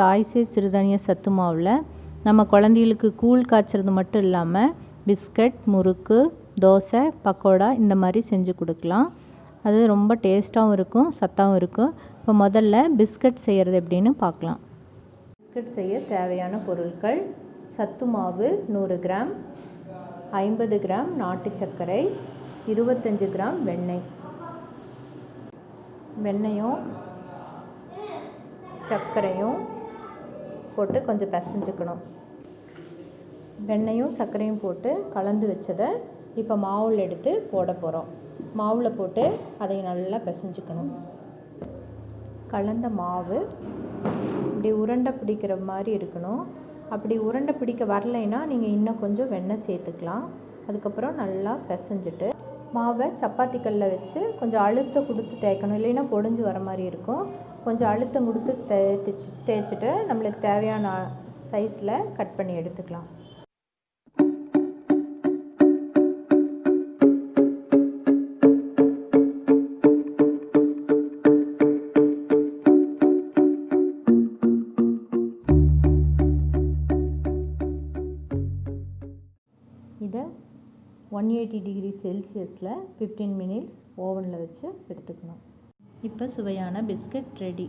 தாய்சே சிறுதானிய சத்து மாவில் நம்ம குழந்தைகளுக்கு கூழ் காய்ச்சறது மட்டும் இல்லாமல் பிஸ்கட், முறுக்கு, தோசை, பக்கோடா இந்த மாதிரி செஞ்சு கொடுக்கலாம். அது ரொம்ப டேஸ்ட்டாகவும் இருக்கும், சத்தாகவும் இருக்கும். இப்போ முதல்ல பிஸ்கட் செய்கிறது எப்படின்னு பார்க்கலாம். பிஸ்கட் செய்ய தேவையான பொருட்கள்: சத்து மாவு 100 கிராம், 50 கிராம் நாட்டு சர்க்கரை, 25 கிராம் வெண்ணெய். வெண்ணெயும் சர்க்கரையும் போட்டு கொஞ்சம் பிசைஞ்சுக்கணும். வெண்ணெயும் சர்க்கரையும் போட்டு கலந்து வச்சதை இப்போ மாவில் எடுத்து போட போகிறோம். மாவில் போட்டு அதை நல்லா பிசைஞ்சுக்கணும். கலந்த மாவு இப்படி உருண்டை பிடிக்கிற மாதிரி இருக்கணும். அப்படி உருண்டை பிடிக்க வரலைன்னா நீங்கள் இன்னும் கொஞ்சம் வெண்ணெய் சேர்த்துக்கலாம். அதுக்கப்புறம் நல்லா பிசைஞ்சிட்டு மாவை சப்பாத்தி கல்லில் வச்சு கொஞ்சம் அழுத்தம் கொடுத்து தேய்க்கணும், இல்லைன்னா பொடிஞ்சு வர மாதிரி இருக்கும். கொஞ்சம் அழுத்தம் கொடுத்து தேய்ச்சிட்டு நம்மளுக்கு தேவையான சைஸில் கட் பண்ணி எடுத்துக்கலாம். இதை 180 டிகிரி செல்சியஸில் 15 மினிட்ஸ் ஓவனில் வச்சு எடுத்துக்கணும். இப்போ சுவையான பிஸ்கட் ரெடி.